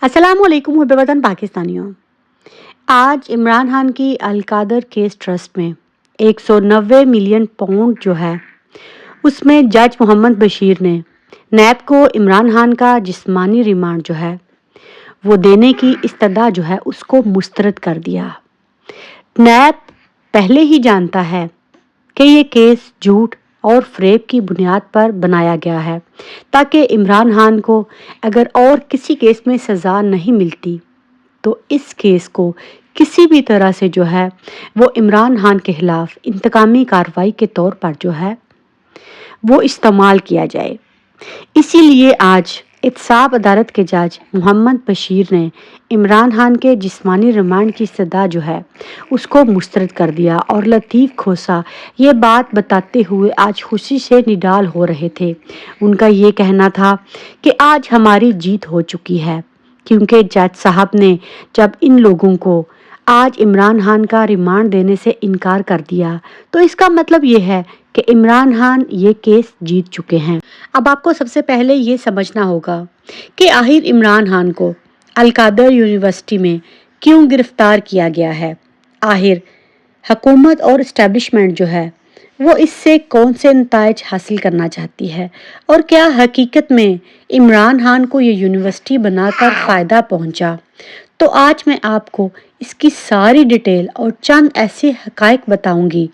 अस्सलाम वालेकुम हुब्बे वतन पाकिस्तानियों। आज इमरान खान की अलकादर केस ट्रस्ट में 190 मिलियन पाउंड जो है उसमें जज मोहम्मद बशीर ने नैब को इमरान खान का जिस्मानी रिमांड जो है वो देने की इस्तदा जो है उसको मुस्तरद कर दिया। नैब पहले ही जानता है कि ये केस झूठ और फ्रेब की बुनियाद पर बनाया गया है ताकि इमरान खान को अगर और किसी केस में सज़ा नहीं मिलती तो इस केस को किसी भी तरह से जो है वो इमरान खान के खिलाफ इंतकामी कार्रवाई के तौर पर जो है वो इस्तेमाल किया जाए। इसीलिए आज एहतसाब अदालत के जज मोहम्मद बशीर ने इमरान खान के जिस्मानी रिमांड की सदा जो है उसको मुस्तरद कर दिया और लतीफ़ खोसा ये बात बताते हुए आज खुशी से निडाल हो रहे थे। उनका ये कहना था कि आज हमारी जीत हो चुकी है, क्योंकि जज साहब ने जब इन लोगों को आज इमरान खान का रिमांड देने से इनकार कर दिया तो इसका मतलब ये है कि इमरान खान ये केस जीत चुके हैं। अब आपको सबसे पहले ये समझना होगा कि आखिर इमरान खान को अलकादर यूनिवर्सिटी में क्यों गिरफ्तार किया गया है। आखिर हुकूमत और इस्टेब्लिशमेंट जो है वो इससे कौन से नताइज हासिल करना चाहती है और क्या हकीकत में इमरान खान को ये यूनिवर्सिटी बनाकर फ़ायदा पहुंचा। तो आज मैं आपको इसकी सारी डिटेल और चंद ऐसे हकाइक बताऊंगी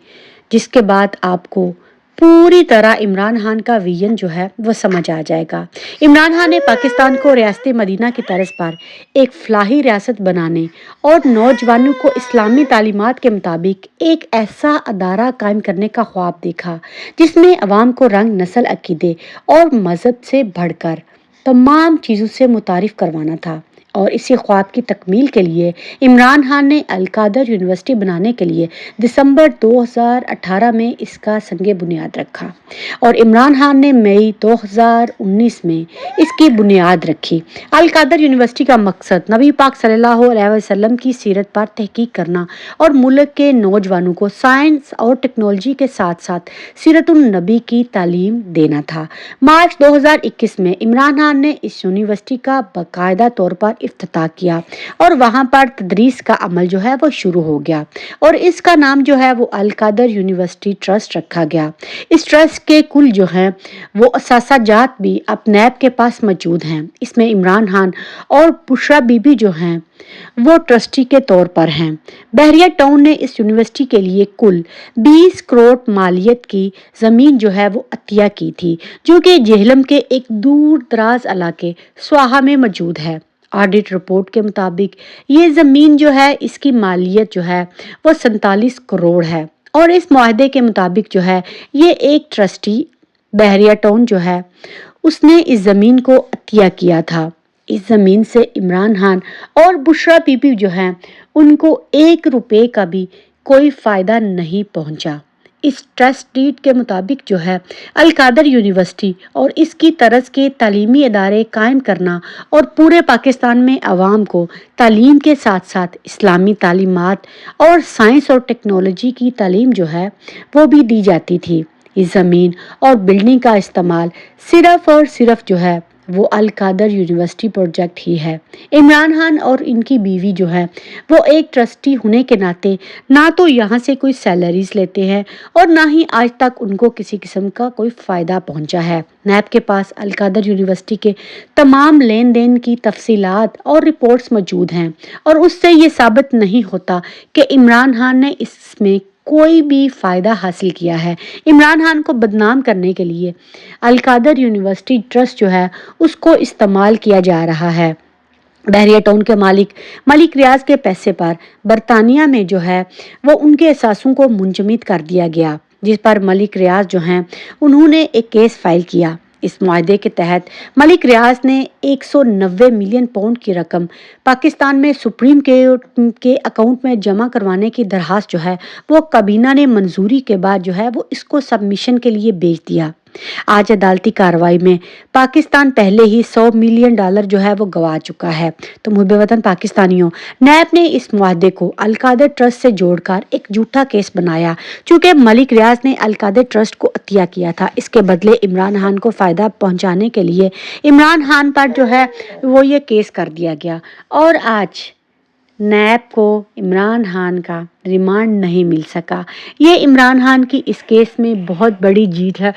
जिसके बाद आपको पूरी तरह इमरान खान का विजन जो है वो समझ आ जाएगा। इमरान खान ने पाकिस्तान को रियासत मदीना की तर्ज पर एक फलाही रियासत बनाने और नौजवानों को इस्लामी तालीमात के मुताबिक एक ऐसा अदारा कायम करने का ख्वाब देखा जिसमें अवाम को रंग, नस्ल, अकीदे और मज़हब से बढ़कर तमाम चीज़ों से मुतारिफ करवाना था। और इसी ख्वाब की तकमील के लिए इमरान खान ने अलकादर यूनिवर्सिटी बनाने के लिए दिसंबर 2018 में इसका संगे बुनियाद रखा और इमरान खान ने मई 2019 में इसकी बुनियाद रखी। अलकादर यूनिवर्सिटी का मकसद नबी पाक सल्लल्लाहु अलैहि वसल्लम की सीरत पर तहकीक करना और मुल्क के नौजवानों को साइंस और टेक्नोलॉजी के साथ साथ सीरतुन नबी की तालीम देना था। मार्च 2021 में इमरान खान ने इस यूनिवर्सिटी का बाकायदा तौर पर इफ्तिताह किया और वहां पर तदरीस का अमल जो है वो शुरू हो गया और इसका नाम जो है वो अलकादर यूनिवर्सिटी ट्रस्ट रखा गया। इस ट्रस्ट के कुल जो है वो असासाजात भी अब नैब के पास मौजूद हैं। इसमें इमरान खान और बुशरा बीबी जो हैं वो ट्रस्टी के तौर पर हैं। बहरिया टाउन ने इस यूनिवर्सिटी के लिए कुल 20 करोड़ मालियत की ज़मीन जो है वो अतिया की थी, जो कि जेहलम के एक दूर दराज इलाके स्वाहा में मौजूद है। ऑडिट रिपोर्ट के मुताबिक ये ज़मीन जो है इसकी मालियत जो है वो 47 करोड़ है और इस मुआहदे के मुताबिक जो है ये एक ट्रस्टी बहरिया टाउन जो है उसने इस ज़मीन को अतिया किया था। इस ज़मीन से इमरान खान और बुशरा बीबी जो हैं उनको 1 रुपये का भी कोई फ़ायदा नहीं पहुंचा। इस ट्रस्ट डीड के मुताबिक जो है अलकादर यूनिवर्सिटी और इसकी तरज के तालीमी इदारे कायम करना और पूरे पाकिस्तान में आवाम को तालीम के साथ साथ इस्लामी तालीमात और साइंस और टेक्नोलॉजी की तालीम जो है वो भी दी जाती थी। इस ज़मीन और बिल्डिंग का इस्तेमाल सिर्फ और सिर्फ जो है वो अलकादर यूनिवर्सिटी प्रोजेक्ट ही है। इमरान खान और इनकी बीवी जो है वो एक ट्रस्टी होने के नाते ना तो यहाँ से कोई सैलरीज लेते हैं और ना ही आज तक उनको किसी किस्म का कोई फ़ायदा पहुँचा है। नैब के पास अलकादर यूनिवर्सिटी के तमाम लेन देन की तफसीलात और रिपोर्ट्स मौजूद हैं और उससे ये साबित नहीं होता कि इमरान खान ने इसमें कोई भी फ़ायदा हासिल किया है। इमरान खान को बदनाम करने के लिए अलकादर यूनिवर्सिटी ट्रस्ट जो है उसको इस्तेमाल किया जा रहा है। बहरिया टाउन के मलिक रियाज के पैसे पर बरतानिया में जो है वो उनके असासों को मुंजमद कर दिया गया, जिस पर मलिक रियाज जो हैं उन्होंने एक केस फाइल किया। इस मुआहदे के तहत मलिक रियाज ने 190 मिलियन पाउंड की रकम पाकिस्तान में सुप्रीम के अकाउंट में जमा करवाने की दरखास्त जो है वो काबीना ने मंजूरी के बाद जो है वो इसको सबमिशन के लिए भेज दिया। आज अदालती कार्रवाई में पाकिस्तान पहले ही $100 मिलियन जो है वो गवा चुका है। तो मुहब्ब वतन पाकिस्तानियों, नैब ने इस मुआहदे को अलकादर ट्रस्ट से जोड़कर एक झूठा केस बनाया। चूंकि मलिक रियाज ने अलकादर ट्रस्ट को अतिया किया था, इसके बदले इमरान खान को फ़ायदा पहुंचाने के लिए इमरान खान पर जो है वो ये केस कर दिया गया और आज नैब को इमरान खान का रिमांड नहीं मिल सका। ये इमरान खान की इस केस में बहुत बड़ी जीत है।